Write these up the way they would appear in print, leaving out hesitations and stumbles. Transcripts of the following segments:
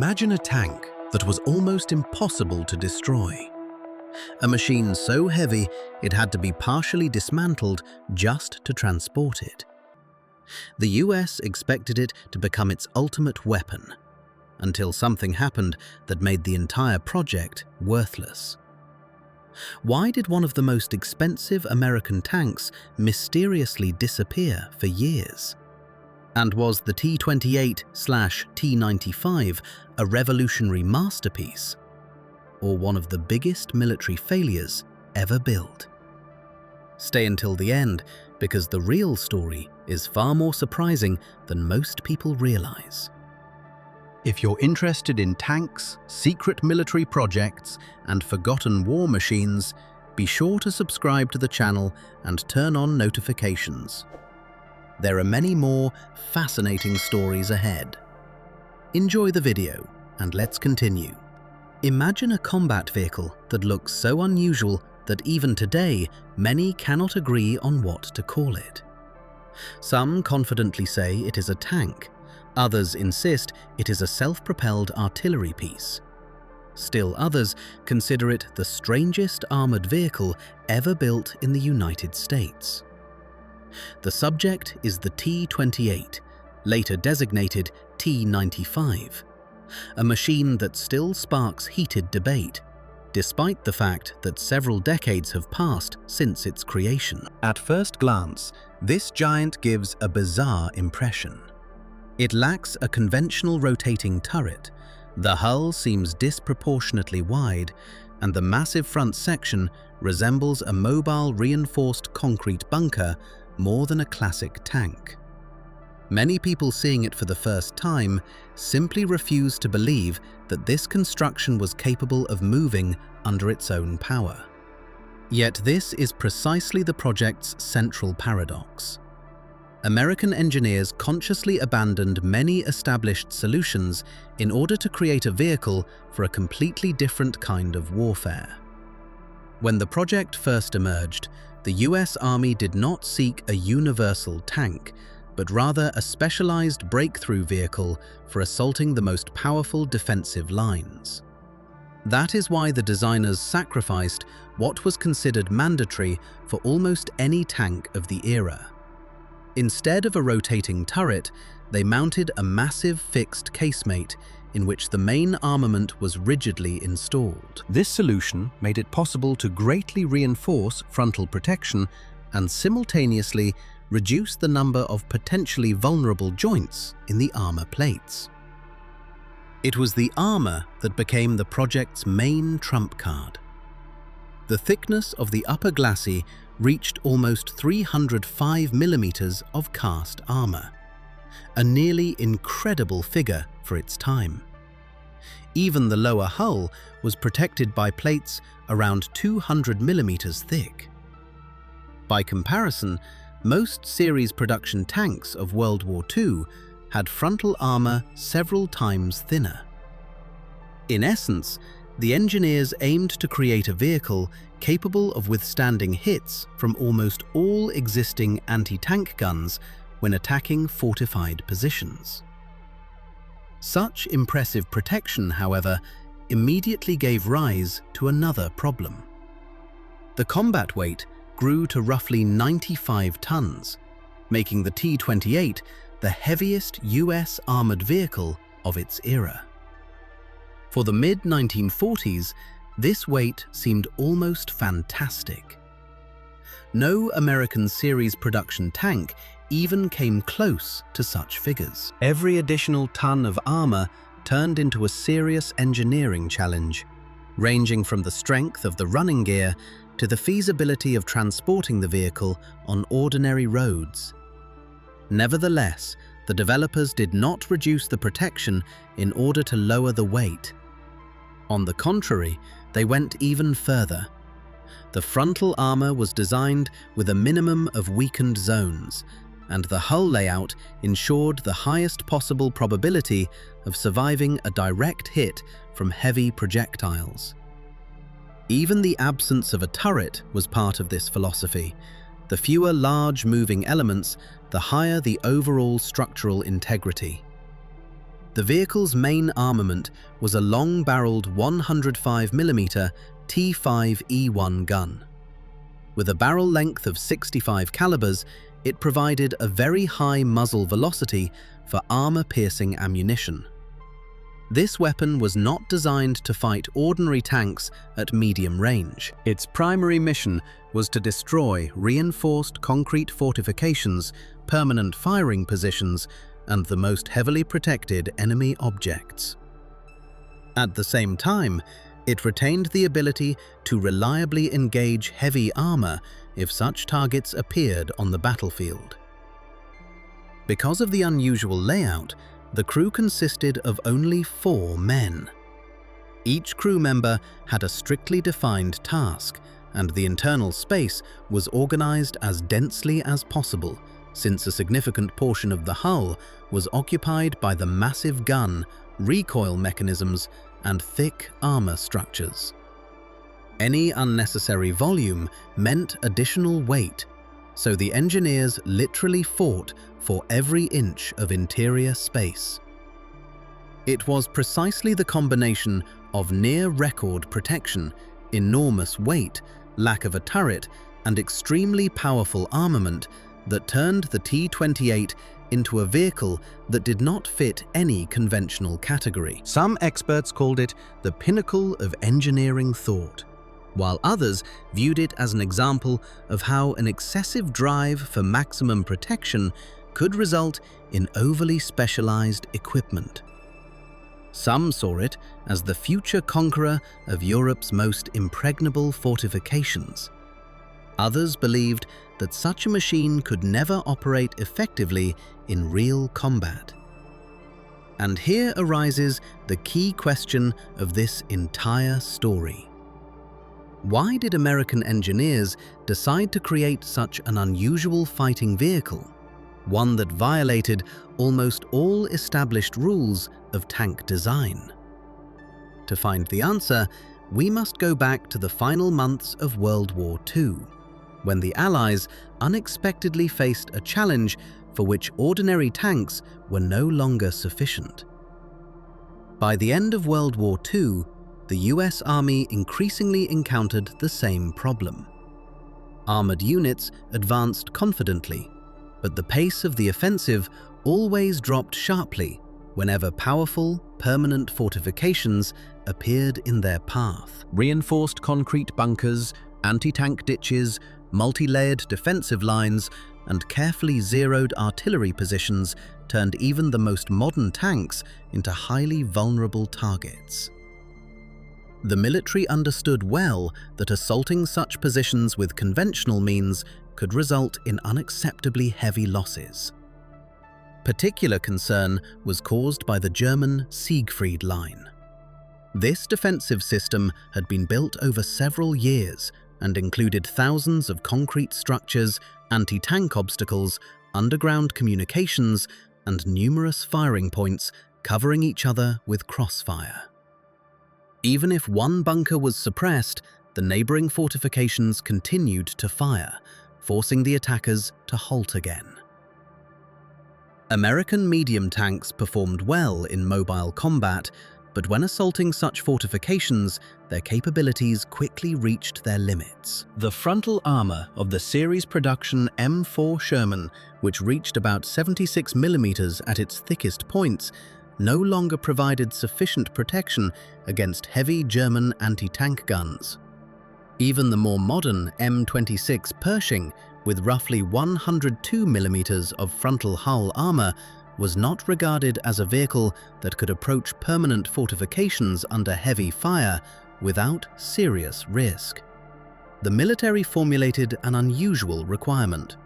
Imagine a tank that was almost impossible to destroy. A machine so heavy it had to be partially dismantled just to transport it. The US expected it to become its ultimate weapon, until something happened that made the entire project worthless. Why did one of the most expensive American tanks mysteriously disappear for years? And was the T28/T95 a revolutionary masterpiece, or one of the biggest military failures ever built? Stay until the end, because the real story is far more surprising than most people realize. If you're interested in tanks, secret military projects, and forgotten war machines, be sure to subscribe to the channel and turn on notifications. There are many more fascinating stories ahead. Enjoy the video, and let's continue. Imagine a combat vehicle that looks so unusual that even today, many cannot agree on what to call it. Some confidently say it is a tank. Others insist it is a self-propelled artillery piece. Still others consider it the strangest armored vehicle ever built in the United States. The subject is the T28, later designated T95, a machine that still sparks heated debate, despite the fact that several decades have passed since its creation. At first glance, this giant gives a bizarre impression. It lacks a conventional rotating turret, the hull seems disproportionately wide, and the massive front section resembles a mobile reinforced concrete bunker more than a classic tank. Many people seeing it for the first time simply refuse to believe that this construction was capable of moving under its own power. Yet this is precisely the project's central paradox. American engineers consciously abandoned many established solutions in order to create a vehicle for a completely different kind of warfare. When the project first emerged, the US Army did not seek a universal tank, but rather a specialized breakthrough vehicle for assaulting the most powerful defensive lines. That is why the designers sacrificed what was considered mandatory for almost any tank of the era. Instead of a rotating turret, they mounted a massive fixed casemate in which the main armament was rigidly installed. This solution made it possible to greatly reinforce frontal protection and simultaneously reduce the number of potentially vulnerable joints in the armor plates. It was the armor that became the project's main trump card. The thickness of the upper glacis reached almost 305 millimeters of cast armor, a nearly incredible figure for its time. Even the lower hull was protected by plates around 200 millimeters thick. By comparison, most series production tanks of World War II had frontal armor several times thinner. In essence, the engineers aimed to create a vehicle capable of withstanding hits from almost all existing anti-tank guns when attacking fortified positions. Such impressive protection, however, immediately gave rise to another problem. The combat weight grew to roughly 95 tons, making the T-28 the heaviest US armored vehicle of its era. For the mid-1940s, this weight seemed almost fantastic. No American series production tank even came close to such figures. Every additional ton of armor turned into a serious engineering challenge, ranging from the strength of the running gear to the feasibility of transporting the vehicle on ordinary roads. Nevertheless, the developers did not reduce the protection in order to lower the weight. On the contrary, they went even further. The frontal armor was designed with a minimum of weakened zones, and the hull layout ensured the highest possible probability of surviving a direct hit from heavy projectiles. Even the absence of a turret was part of this philosophy. The fewer large moving elements, the higher the overall structural integrity. The vehicle's main armament was a long-barreled 105mm T5E1 gun. With a barrel length of 65 calibers, it provided a very high muzzle velocity for armor-piercing ammunition. This weapon was not designed to fight ordinary tanks at medium range. Its primary mission was to destroy reinforced concrete fortifications, permanent firing positions, and the most heavily protected enemy objects. At the same time, it retained the ability to reliably engage heavy armor if such targets appeared on the battlefield. Because of the unusual layout, the crew consisted of only 4 men. Each crew member had a strictly defined task, and the internal space was organized as densely as possible, since a significant portion of the hull was occupied by the massive gun, recoil mechanisms, and thick armor structures. Any unnecessary volume meant additional weight, so the engineers literally fought for every inch of interior space. It was precisely the combination of near-record protection, enormous weight, lack of a turret, and extremely powerful armament that turned the T28 into a vehicle that did not fit any conventional category. Some experts called it the pinnacle of engineering thought, while others viewed it as an example of how an excessive drive for maximum protection could result in overly specialized equipment. Some saw it as the future conqueror of Europe's most impregnable fortifications. Others believed that such a machine could never operate effectively in real combat. And here arises the key question of this entire story. Why did American engineers decide to create such an unusual fighting vehicle, one that violated almost all established rules of tank design? To find the answer, we must go back to the final months of World War II, when the Allies unexpectedly faced a challenge for which ordinary tanks were no longer sufficient. By the end of World War II, the US Army increasingly encountered the same problem. Armored units advanced confidently, but the pace of the offensive always dropped sharply whenever powerful, permanent fortifications appeared in their path. Reinforced concrete bunkers, anti-tank ditches, multi-layered defensive lines, and carefully zeroed artillery positions turned even the most modern tanks into highly vulnerable targets. The military understood well that assaulting such positions with conventional means could result in unacceptably heavy losses. Particular concern was caused by the German Siegfried Line. This defensive system had been built over several years and included thousands of concrete structures, anti-tank obstacles, underground communications, and numerous firing points covering each other with crossfire. Even if one bunker was suppressed, the neighboring fortifications continued to fire, forcing the attackers to halt again. American medium tanks performed well in mobile combat, but when assaulting such fortifications, their capabilities quickly reached their limits. The frontal armor of the series production M4 Sherman, which reached about 76 mm at its thickest points, no longer provided sufficient protection against heavy German anti-tank guns. Even the more modern M26 Pershing, with roughly 102 mm of frontal hull armor, was not regarded as a vehicle that could approach permanent fortifications under heavy fire without serious risk. The military formulated an unusual requirement.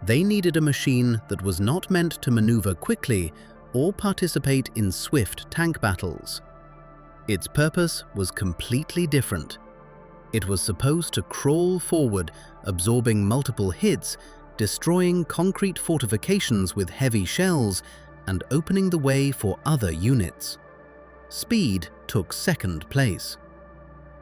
They needed a machine that was not meant to maneuver quickly or participate in swift tank battles. Its purpose was completely different. It was supposed to crawl forward, absorbing multiple hits, destroying concrete fortifications with heavy shells, and opening the way for other units. Speed took second place.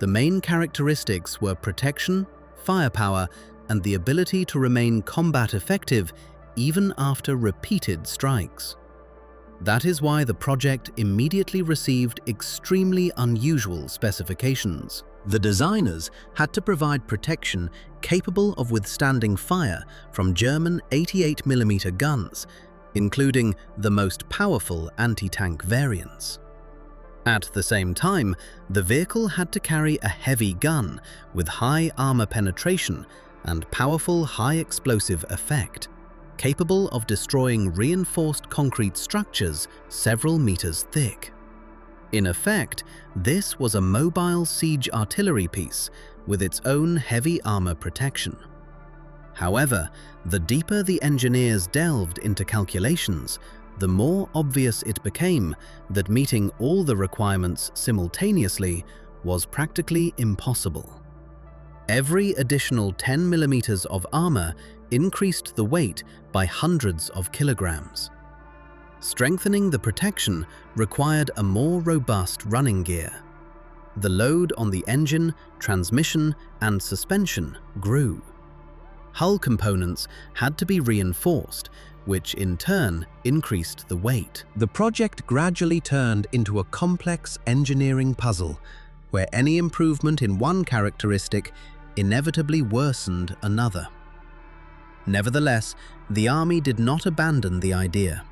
The main characteristics were protection, firepower, and the ability to remain combat effective even after repeated strikes. That is why the project immediately received extremely unusual specifications. The designers had to provide protection capable of withstanding fire from German 88mm guns, including the most powerful anti-tank variants. At the same time, the vehicle had to carry a heavy gun with high armor penetration and powerful high explosive effect, capable of destroying reinforced concrete structures several meters thick. In effect, this was a mobile siege artillery piece with its own heavy armor protection. However, the deeper the engineers delved into calculations, the more obvious it became that meeting all the requirements simultaneously was practically impossible. Every additional 10 millimeters of armor increased the weight by hundreds of kilograms. Strengthening the protection required a more robust running gear. The load on the engine, transmission, and suspension grew. Hull components had to be reinforced, which in turn increased the weight. The project gradually turned into a complex engineering puzzle, where any improvement in one characteristic inevitably worsened another. Nevertheless, the army did not abandon the idea.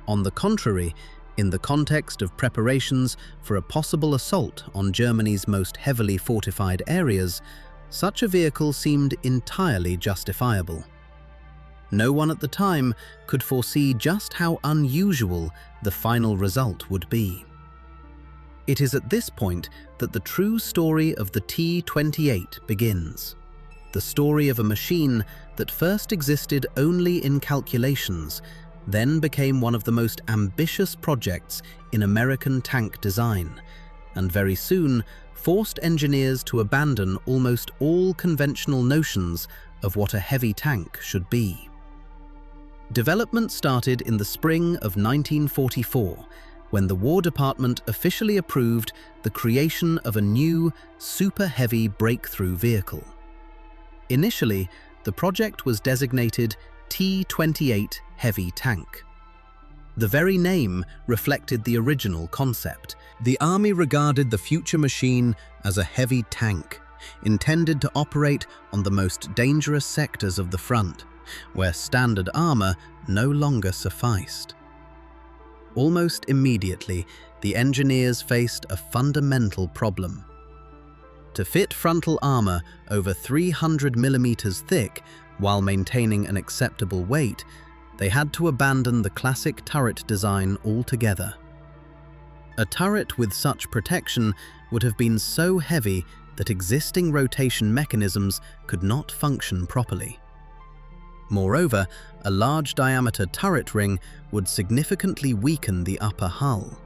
On the contrary, in the context of preparations for a possible assault on Germany's most heavily fortified areas, such a vehicle seemed entirely justifiable. No one at the time could foresee just how unusual the final result would be. It is at this point that the true story of the T28 begins. The story of a machine that first existed only in calculations, then became one of the most ambitious projects in American tank design, and very soon forced engineers to abandon almost all conventional notions of what a heavy tank should be. Development started in the spring of 1944, when the War Department officially approved the creation of a new, super-heavy breakthrough vehicle. Initially, the project was designated T28 Heavy Tank. The very name reflected the original concept. The Army regarded the future machine as a heavy tank, intended to operate on the most dangerous sectors of the front, where standard armor no longer sufficed. Almost immediately, the engineers faced a fundamental problem. To fit frontal armor over 300 millimeters thick while maintaining an acceptable weight, they had to abandon the classic turret design altogether. A turret with such protection would have been so heavy that existing rotation mechanisms could not function properly. Moreover, a large diameter turret ring would significantly weaken the upper hull.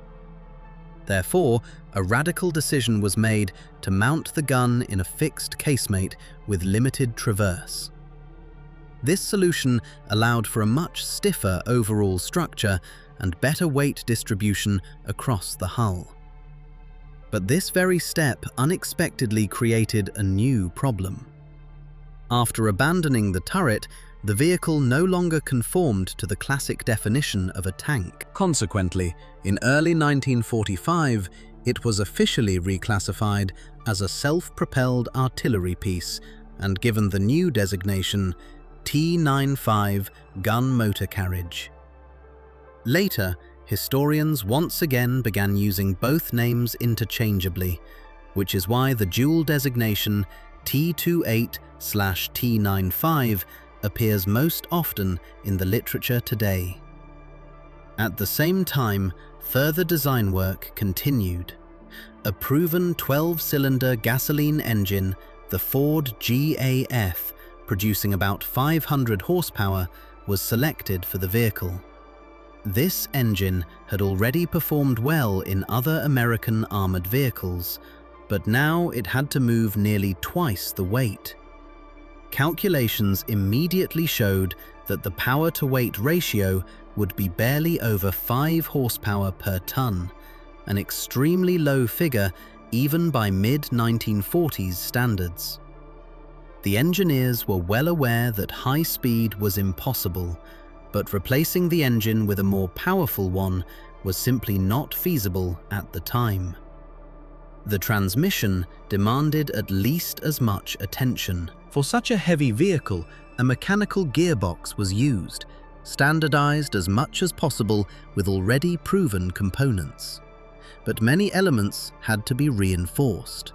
Therefore, a radical decision was made to mount the gun in a fixed casemate with limited traverse. This solution allowed for a much stiffer overall structure and better weight distribution across the hull. But this very step unexpectedly created a new problem. After abandoning the turret, the vehicle no longer conformed to the classic definition of a tank. Consequently, in early 1945, it was officially reclassified as a self-propelled artillery piece and given the new designation T95 gun motor carriage. Later, historians once again began using both names interchangeably, which is why the dual designation T28/T95 appears most often in the literature today. At the same time, further design work continued. A proven 12-cylinder gasoline engine, the Ford GAF, producing about 500 horsepower, was selected for the vehicle. This engine had already performed well in other American armored vehicles, but now it had to move nearly twice the weight. Calculations immediately showed that the power-to-weight ratio would be barely over 5 horsepower per ton, an extremely low figure even by mid-1940s standards. The engineers were well aware that high speed was impossible, but replacing the engine with a more powerful one was simply not feasible at the time. The transmission demanded at least as much attention. For such a heavy vehicle, a mechanical gearbox was used, standardized as much as possible with already proven components. But many elements had to be reinforced.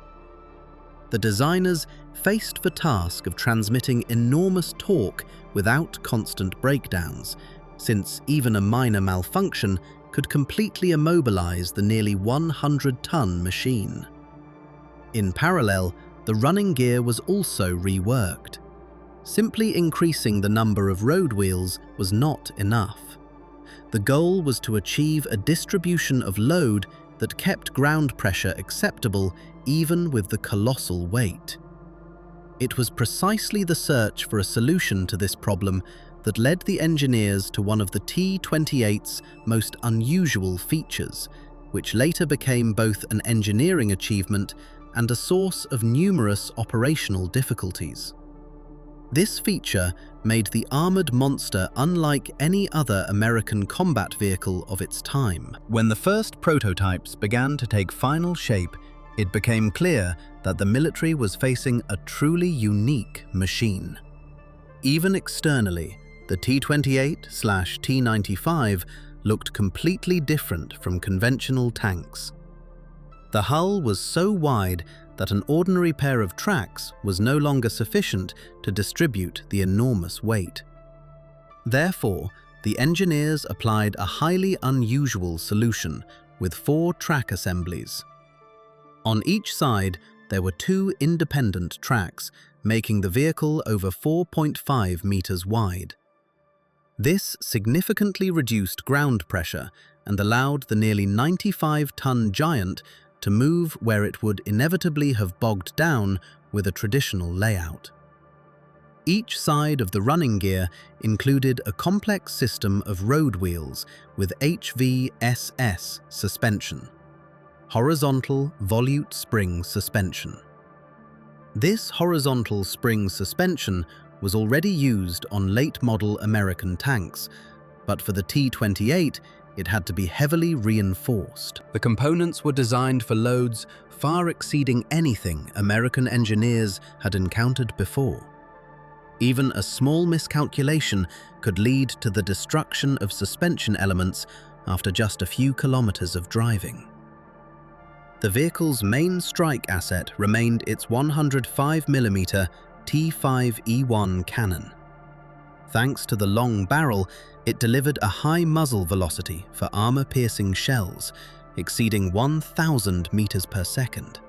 The designers faced the task of transmitting enormous torque without constant breakdowns, since even a minor malfunction could completely immobilize the nearly 100-ton machine. In parallel, the running gear was also reworked. Simply increasing the number of road wheels was not enough. The goal was to achieve a distribution of load that kept ground pressure acceptable even with the colossal weight. It was precisely the search for a solution to this problem that led the engineers to one of the T28's most unusual features, which later became both an engineering achievement and a source of numerous operational difficulties. This feature made the armored monster unlike any other American combat vehicle of its time. When the first prototypes began to take final shape, it became clear that the military was facing a truly unique machine. Even externally, the T28/T95 looked completely different from conventional tanks. The hull was so wide that an ordinary pair of tracks was no longer sufficient to distribute the enormous weight. Therefore, the engineers applied a highly unusual solution with 4 track assemblies. On each side, there were 2 independent tracks, making the vehicle over 4.5 meters wide. This significantly reduced ground pressure and allowed the nearly 95-ton giant to move where it would inevitably have bogged down with a traditional layout. Each side of the running gear included a complex system of road wheels with HVSS suspension, horizontal volute spring suspension. This horizontal spring suspension was already used on late-model American tanks, but for the T28, it had to be heavily reinforced. The components were designed for loads far exceeding anything American engineers had encountered before. Even a small miscalculation could lead to the destruction of suspension elements after just a few kilometers of driving. The vehicle's main strike asset remained its 105mm T5E1 cannon. Thanks to the long barrel, it delivered a high muzzle velocity for armor-piercing shells, exceeding 1,000 meters per second.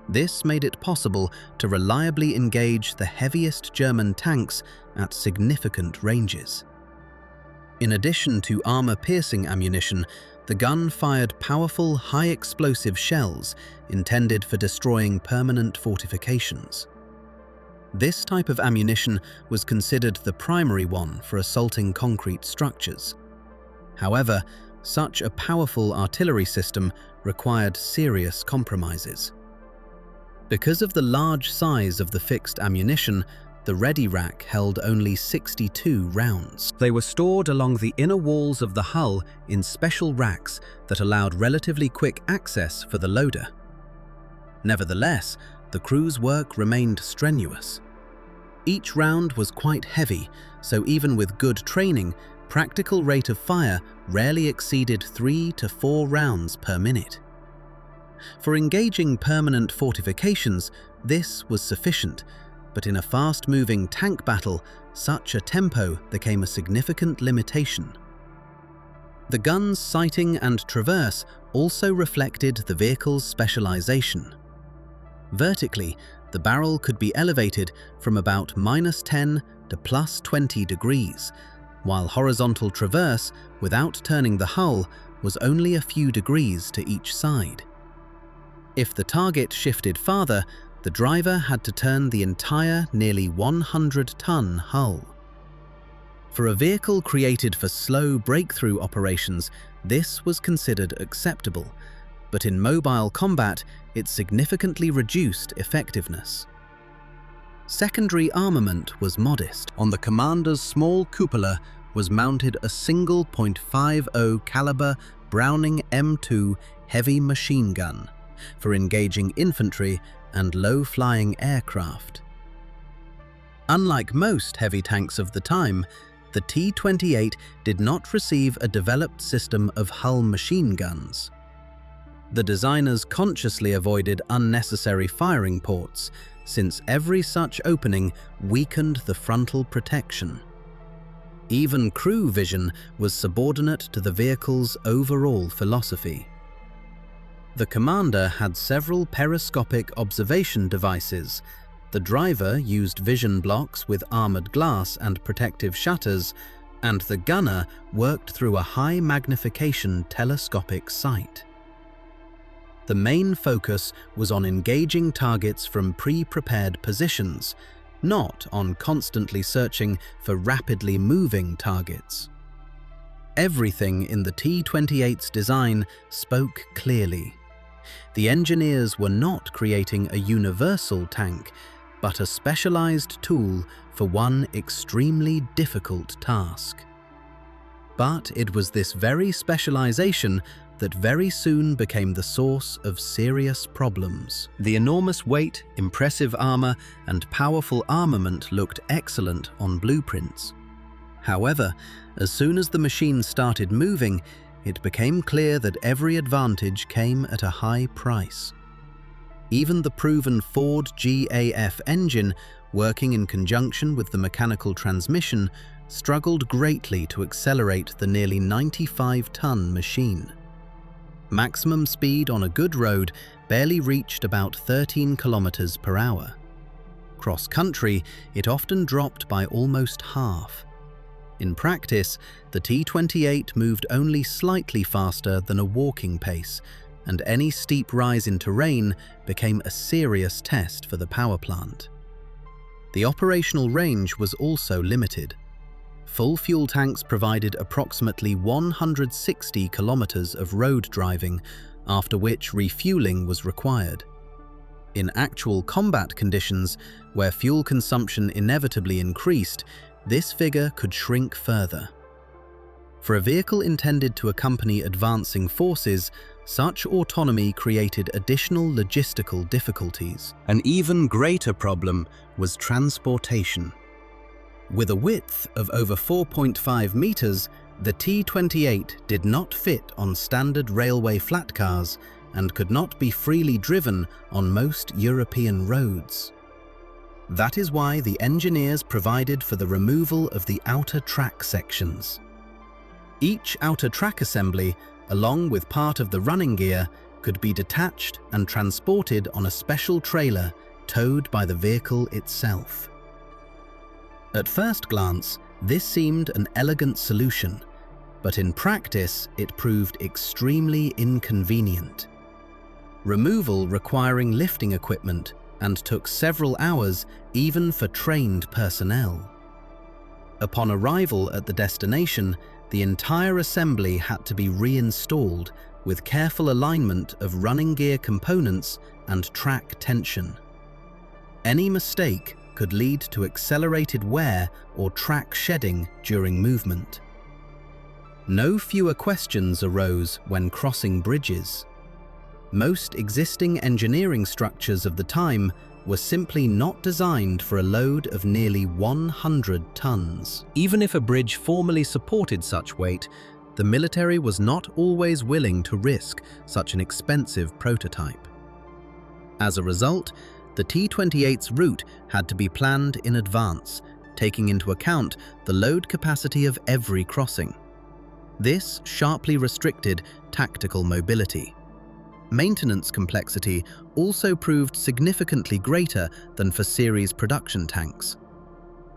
This made it possible to reliably engage the heaviest German tanks at significant ranges. In addition to armor-piercing ammunition, the gun fired powerful, high-explosive shells intended for destroying permanent fortifications. This type of ammunition was considered the primary one for assaulting concrete structures. However, such a powerful artillery system required serious compromises. Because of the large size of the fixed ammunition, the ready rack held only 62 rounds. They were stored along the inner walls of the hull in special racks that allowed relatively quick access for the loader. Nevertheless, the crew's work remained strenuous. Each round was quite heavy, so even with good training, practical rate of fire rarely exceeded 3 to 4 rounds per minute. For engaging permanent fortifications, this was sufficient, but in a fast-moving tank battle, such a tempo became a significant limitation. The gun's sighting and traverse also reflected the vehicle's specialization. Vertically, the barrel could be elevated from about -10 to +20 degrees, while horizontal traverse, without turning the hull, was only a few degrees to each side. If the target shifted farther, the driver had to turn the entire nearly 100-ton hull. For a vehicle created for slow breakthrough operations, this was considered acceptable, but in mobile combat, it significantly reduced effectiveness. Secondary armament was modest. On the commander's small cupola was mounted a single .50 caliber Browning M2 heavy machine gun for engaging infantry and low-flying aircraft. Unlike most heavy tanks of the time, the T28 did not receive a developed system of hull machine guns. The designers consciously avoided unnecessary firing ports, since every such opening weakened the frontal protection. Even crew vision was subordinate to the vehicle's overall philosophy. The commander had several periscopic observation devices. The driver used vision blocks with armored glass and protective shutters, and the gunner worked through a high-magnification telescopic sight. The main focus was on engaging targets from pre-prepared positions, not on constantly searching for rapidly moving targets. Everything in the T28's design spoke clearly. The engineers were not creating a universal tank, but a specialized tool for one extremely difficult task. But it was this very specialization that very soon became the source of serious problems. The enormous weight, impressive armor, and powerful armament looked excellent on blueprints. However, as soon as the machine started moving, it became clear that every advantage came at a high price. Even the proven Ford GAF engine, working in conjunction with the mechanical transmission, struggled greatly to accelerate the nearly 95-ton machine. Maximum speed on a good road barely reached about 13 kilometers per hour. Cross-country, it often dropped by almost half. In practice, the T28 moved only slightly faster than a walking pace, and any steep rise in terrain became a serious test for the power plant. The operational range was also limited. Full fuel tanks provided approximately 160 kilometers of road driving, after which refueling was required. In actual combat conditions, where fuel consumption inevitably increased, this figure could shrink further. For a vehicle intended to accompany advancing forces, such autonomy created additional logistical difficulties. An even greater problem was transportation. With a width of over 4.5 meters, the T28 did not fit on standard railway flat cars and could not be freely driven on most European roads. That is why the engineers provided for the removal of the outer track sections. Each outer track assembly, along with part of the running gear, could be detached and transported on a special trailer towed by the vehicle itself. At first glance, this seemed an elegant solution, but in practice it proved extremely inconvenient. Removal requiring lifting equipment and took several hours even for trained personnel. Upon arrival at the destination, the entire assembly had to be reinstalled with careful alignment of running gear components and track tension. Any mistake could lead to accelerated wear or track shedding during movement. No fewer questions arose when crossing bridges. Most existing engineering structures of the time were simply not designed for a load of nearly 100 tons. Even if a bridge formally supported such weight, the military was not always willing to risk such an expensive prototype. As a result, the T28's route had to be planned in advance, taking into account the load capacity of every crossing. This sharply restricted tactical mobility. Maintenance complexity also proved significantly greater than for series production tanks.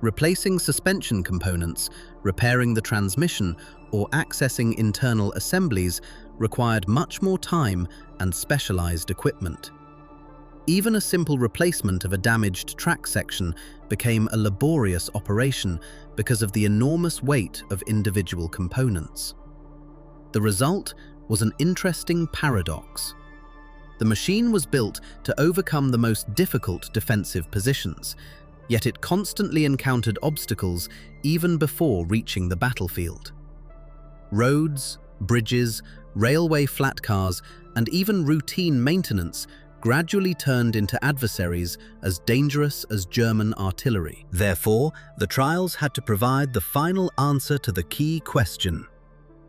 Replacing suspension components, repairing the transmission, or accessing internal assemblies required much more time and specialized equipment. Even a simple replacement of a damaged track section became a laborious operation because of the enormous weight of individual components. The result was an interesting paradox. The machine was built to overcome the most difficult defensive positions, yet it constantly encountered obstacles even before reaching the battlefield. Roads, bridges, railway flat cars, and even routine maintenance gradually turned into adversaries as dangerous as German artillery. Therefore, the trials had to provide the final answer to the key question: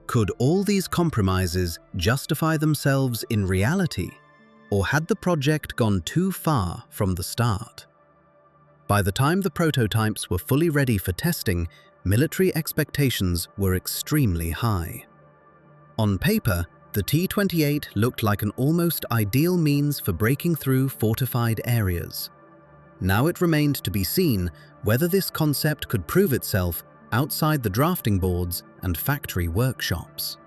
could all these compromises justify themselves in reality, or had the project gone too far from the start? By the time the prototypes were fully ready for testing, military expectations were extremely high. On paper, the T28 looked like an almost ideal means for breaking through fortified areas. Now it remained to be seen whether this concept could prove itself outside the drafting boards and factory workshops.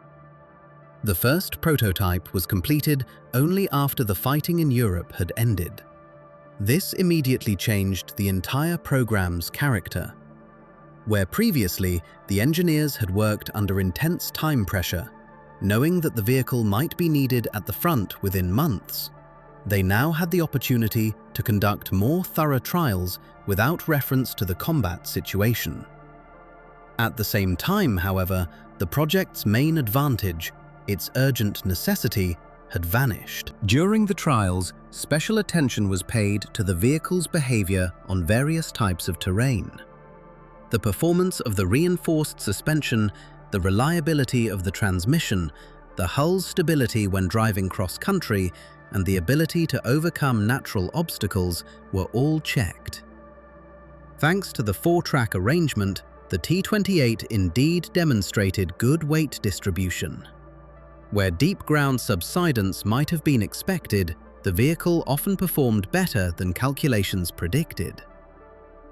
The first prototype was completed only after the fighting in Europe had ended. This immediately changed the entire program's character. Where previously the engineers had worked under intense time pressure, knowing that the vehicle might be needed at the front within months, they now had the opportunity to conduct more thorough trials without reference to the combat situation. At the same time, however, the project's main advantage, its urgent necessity, had vanished. During the trials, special attention was paid to the vehicle's behavior on various types of terrain. The performance of the reinforced suspension, the reliability of the transmission, the hull's stability when driving cross-country, and the ability to overcome natural obstacles were all checked. Thanks to the 4-track arrangement, the T28 indeed demonstrated good weight distribution. Where deep ground subsidence might have been expected, the vehicle often performed better than calculations predicted.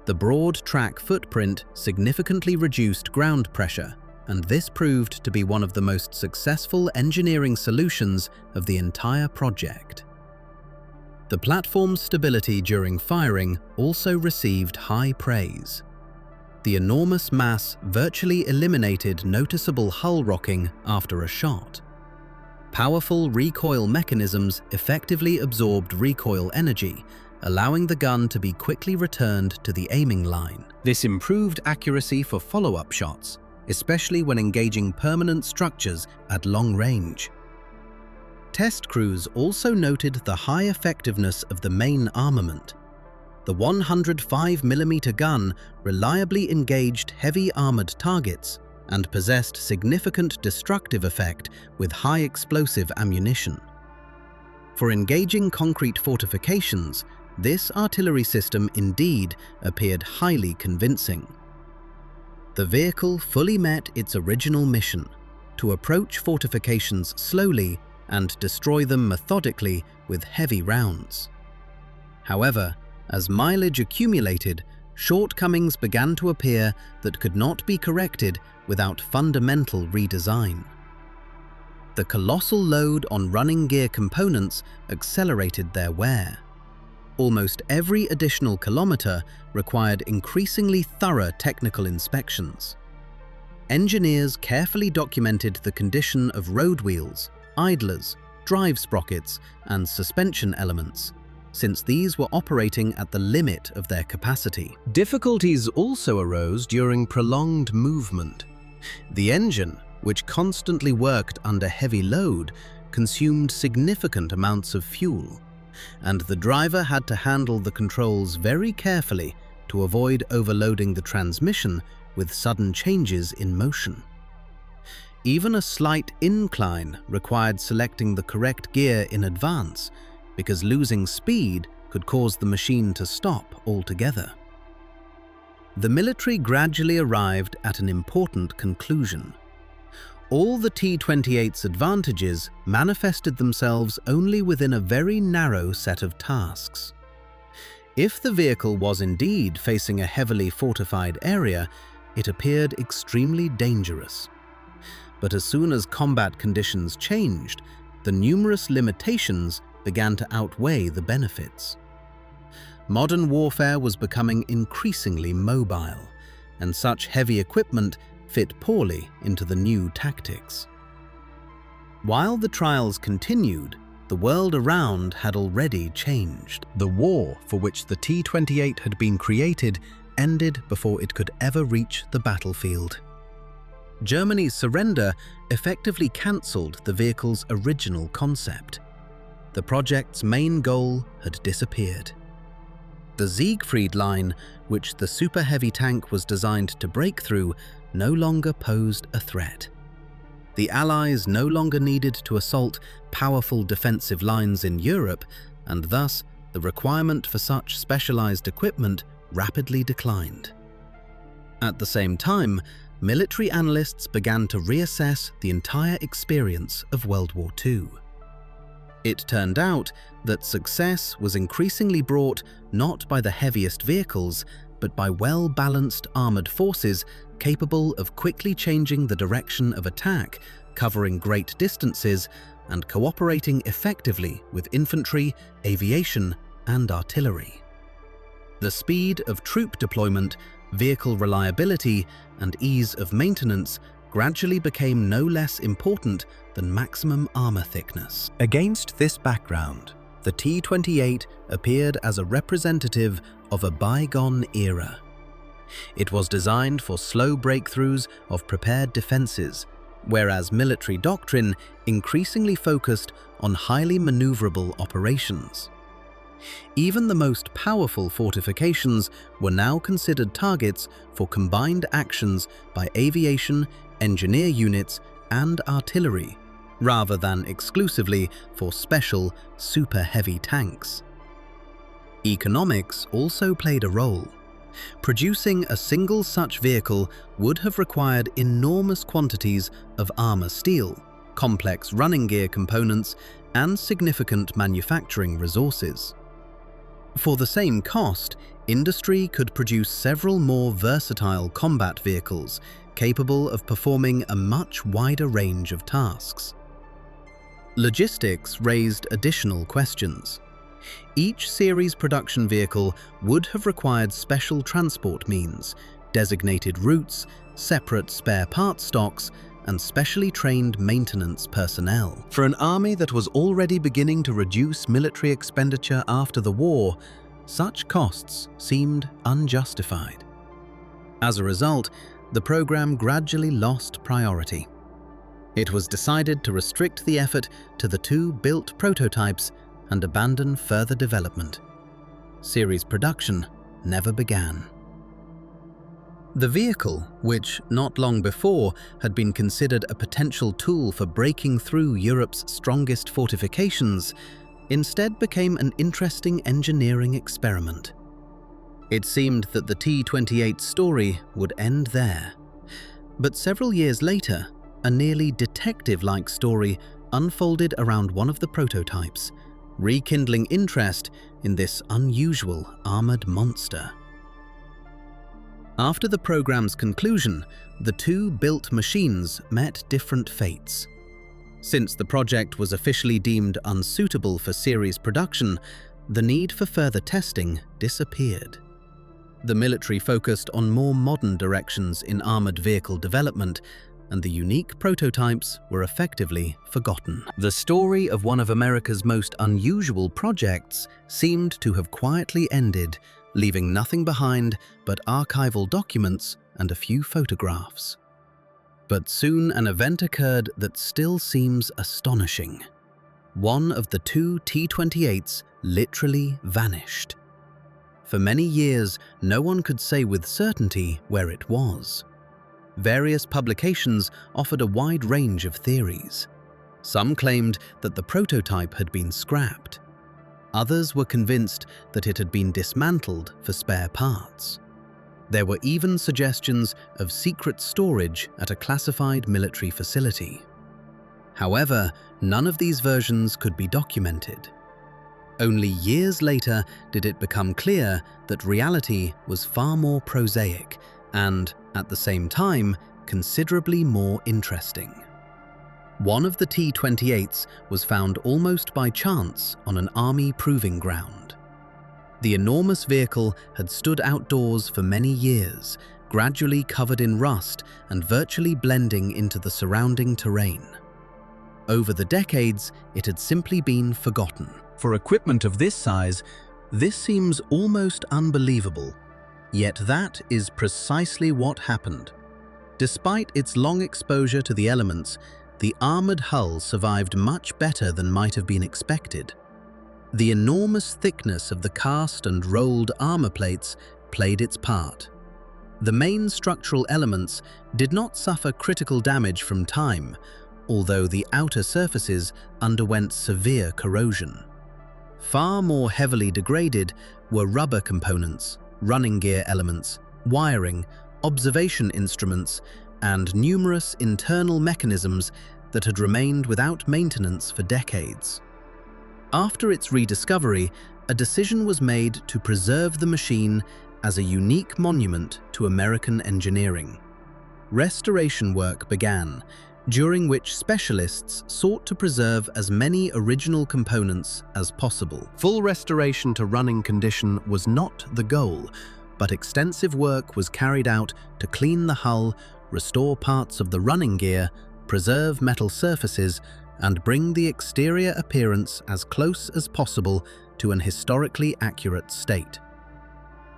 The broad track footprint significantly reduced ground pressure, and this proved to be one of the most successful engineering solutions of the entire project. The platform's stability during firing also received high praise. The enormous mass virtually eliminated noticeable hull rocking after a shot. Powerful recoil mechanisms effectively absorbed recoil energy, allowing the gun to be quickly returned to the aiming line. This improved accuracy for follow-up shots, especially when engaging permanent structures at long range. Test crews also noted the high effectiveness of the main armament. The 105mm gun reliably engaged heavy armored targets and possessed significant destructive effect with high explosive ammunition. For engaging concrete fortifications, this artillery system indeed appeared highly convincing. The vehicle fully met its original mission: to approach fortifications slowly and destroy them methodically with heavy rounds. However, as mileage accumulated, shortcomings began to appear that could not be corrected without fundamental redesign. The colossal load on running gear components accelerated their wear. Almost every additional kilometer required increasingly thorough technical inspections. Engineers carefully documented the condition of road wheels, idlers, drive sprockets, and suspension elements, since these were operating at the limit of their capacity. Difficulties also arose during prolonged movement. The engine, which constantly worked under heavy load, consumed significant amounts of fuel, and the driver had to handle the controls very carefully to avoid overloading the transmission with sudden changes in motion. Even a slight incline required selecting the correct gear in advance, because losing speed could cause the machine to stop altogether. The military gradually arrived at an important conclusion. All the T28's advantages manifested themselves only within a very narrow set of tasks. If the vehicle was indeed facing a heavily fortified area, it appeared extremely dangerous. But as soon as combat conditions changed, the numerous limitations began to outweigh the benefits. Modern warfare was becoming increasingly mobile, and such heavy equipment fit poorly into the new tactics. While the trials continued, the world around had already changed. The war for which the T28 had been created ended before it could ever reach the battlefield. Germany's surrender effectively cancelled the vehicle's original concept. The project's main goal had disappeared. The Siegfried Line, which the super heavy tank was designed to break through, no longer posed a threat. The Allies no longer needed to assault powerful defensive lines in Europe, and thus the requirement for such specialized equipment rapidly declined. At the same time, military analysts began to reassess the entire experience of World War II. It turned out that success was increasingly brought not by the heaviest vehicles, but by well-balanced armored forces capable of quickly changing the direction of attack, covering great distances, and cooperating effectively with infantry, aviation, and artillery. The speed of troop deployment, vehicle reliability, and ease of maintenance gradually became no less important than maximum armor thickness. Against this background, the T28 appeared as a representative of a bygone era. It was designed for slow breakthroughs of prepared defenses, whereas military doctrine increasingly focused on highly maneuverable operations. Even the most powerful fortifications were now considered targets for combined actions by aviation, engineer units, and artillery, rather than exclusively for special, super-heavy tanks. Economics also played a role. Producing a single such vehicle would have required enormous quantities of armor steel, complex running gear components, and significant manufacturing resources. For the same cost, industry could produce several more versatile combat vehicles capable of performing a much wider range of tasks. Logistics raised additional questions. Each series production vehicle would have required special transport means, designated routes, separate spare parts stocks, and specially trained maintenance personnel. For an army that was already beginning to reduce military expenditure after the war, such costs seemed unjustified. As a result, the program gradually lost priority. It was decided to restrict the effort to the 2 built prototypes and abandon further development. Series production never began. The vehicle, which not long before had been considered a potential tool for breaking through Europe's strongest fortifications, instead became an interesting engineering experiment. It seemed that the T28 story would end there. But several years later, a nearly detective-like story unfolded around one of the prototypes, rekindling interest in this unusual armored monster. After the program's conclusion, the 2 built machines met different fates. Since the project was officially deemed unsuitable for series production, the need for further testing disappeared. The military focused on more modern directions in armored vehicle development, and the unique prototypes were effectively forgotten. The story of one of America's most unusual projects seemed to have quietly ended, leaving nothing behind but archival documents and a few photographs. But soon an event occurred that still seems astonishing. One of the 2 T28s literally vanished. For many years, no one could say with certainty where it was. Various publications offered a wide range of theories. Some claimed that the prototype had been scrapped. Others were convinced that it had been dismantled for spare parts. There were even suggestions of secret storage at a classified military facility. However, none of these versions could be documented. Only years later did it become clear that reality was far more prosaic and, at the same time, considerably more interesting. One of the T28s was found almost by chance on an army proving ground. The enormous vehicle had stood outdoors for many years, gradually covered in rust and virtually blending into the surrounding terrain. Over the decades, it had simply been forgotten. For equipment of this size, this seems almost unbelievable. Yet that is precisely what happened. Despite its long exposure to the elements, the armored hull survived much better than might have been expected. The enormous thickness of the cast and rolled armor plates played its part. The main structural elements did not suffer critical damage from time, although the outer surfaces underwent severe corrosion. Far more heavily degraded were rubber components, running gear elements, wiring, observation instruments, and numerous internal mechanisms that had remained without maintenance for decades. After its rediscovery, a decision was made to preserve the machine as a unique monument to American engineering. Restoration work began, during which specialists sought to preserve as many original components as possible. Full restoration to running condition was not the goal, but extensive work was carried out to clean the hull, restore parts of the running gear, preserve metal surfaces, and bring the exterior appearance as close as possible to an historically accurate state.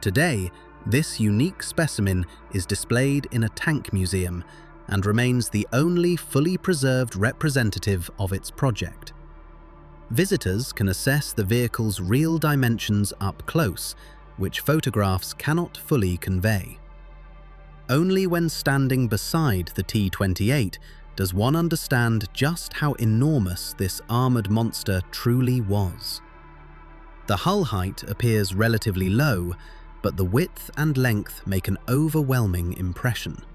Today, this unique specimen is displayed in a tank museum and remains the only fully preserved representative of its project. Visitors can assess the vehicle's real dimensions up close, which photographs cannot fully convey. Only when standing beside the T28 does one understand just how enormous this armored monster truly was. The hull height appears relatively low, but the width and length make an overwhelming impression.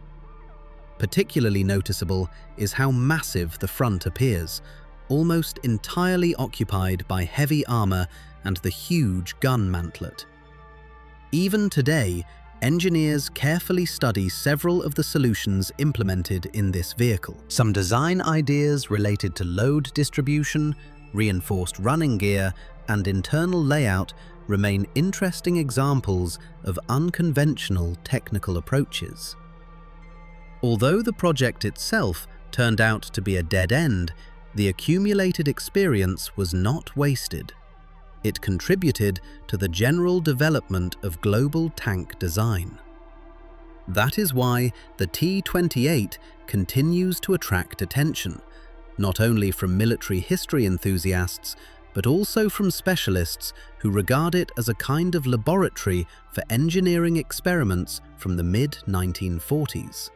Particularly noticeable is how massive the front appears, almost entirely occupied by heavy armor and the huge gun mantlet. Even today, engineers carefully study several of the solutions implemented in this vehicle. Some design ideas related to load distribution, reinforced running gear, and internal layout remain interesting examples of unconventional technical approaches. Although the project itself turned out to be a dead end, the accumulated experience was not wasted. It contributed to the general development of global tank design. That is why the T28 continues to attract attention, not only from military history enthusiasts, but also from specialists who regard it as a kind of laboratory for engineering experiments from the mid-1940s.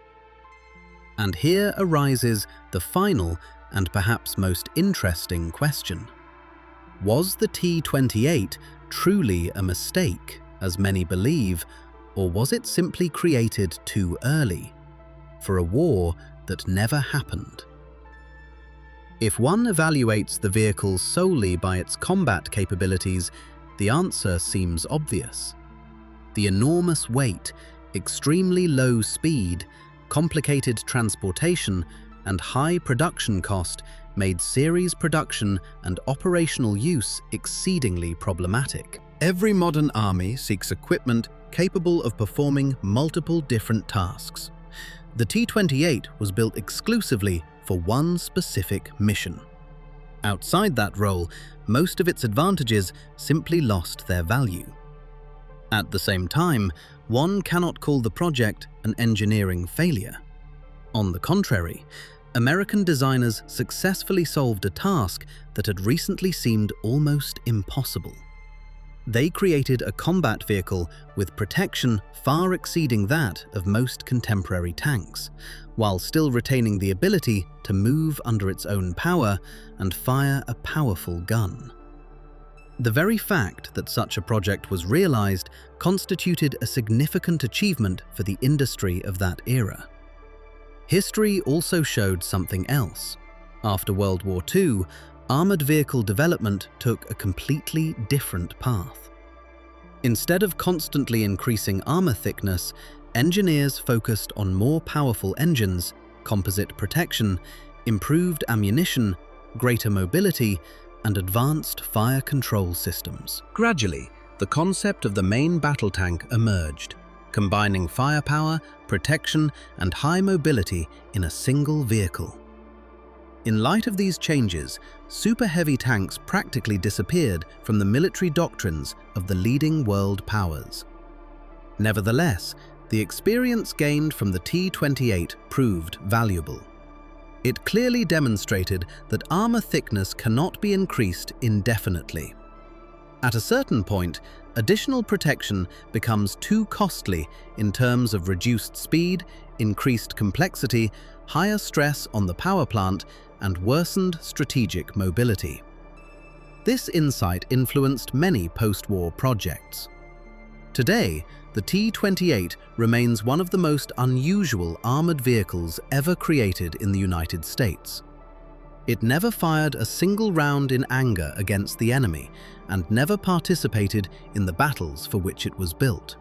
And here arises the final and perhaps most interesting question. Was the T28 truly a mistake, as many believe, or was it simply created too early, for a war that never happened? If one evaluates the vehicle solely by its combat capabilities, the answer seems obvious. The enormous weight, extremely low speed, complicated transportation, and high production cost made series production and operational use exceedingly problematic. Every modern army seeks equipment capable of performing multiple different tasks. The T28 was built exclusively for one specific mission. Outside that role, most of its advantages simply lost their value. At the same time, one cannot call the project an engineering failure. On the contrary, American designers successfully solved a task that had recently seemed almost impossible. They created a combat vehicle with protection far exceeding that of most contemporary tanks, while still retaining the ability to move under its own power and fire a powerful gun. The very fact that such a project was realized constituted a significant achievement for the industry of that era. History also showed something else. After World War II, armored vehicle development took a completely different path. Instead of constantly increasing armor thickness, engineers focused on more powerful engines, composite protection, improved ammunition, greater mobility, and advanced fire control systems. Gradually, the concept of the main battle tank emerged, combining firepower, protection, and high mobility in a single vehicle. In light of these changes, super heavy tanks practically disappeared from the military doctrines of the leading world powers. Nevertheless, the experience gained from the T28 proved valuable. It clearly demonstrated that armor thickness cannot be increased indefinitely. At a certain point, additional protection becomes too costly in terms of reduced speed, increased complexity, higher stress on the power plant, and worsened strategic mobility. This insight influenced many post-war projects. Today, the T28 remains one of the most unusual armored vehicles ever created in the United States. It never fired a single round in anger against the enemy and never participated in the battles for which it was built.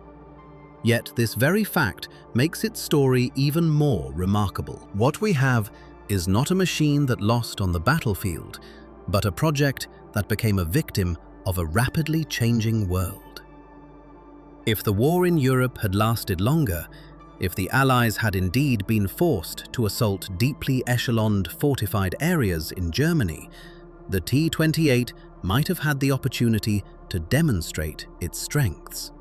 Yet this very fact makes its story even more remarkable. What we have is not a machine that lost on the battlefield, but a project that became a victim of a rapidly changing world. If the war in Europe had lasted longer, if the Allies had indeed been forced to assault deeply echeloned fortified areas in Germany, the T28 might have had the opportunity to demonstrate its strengths.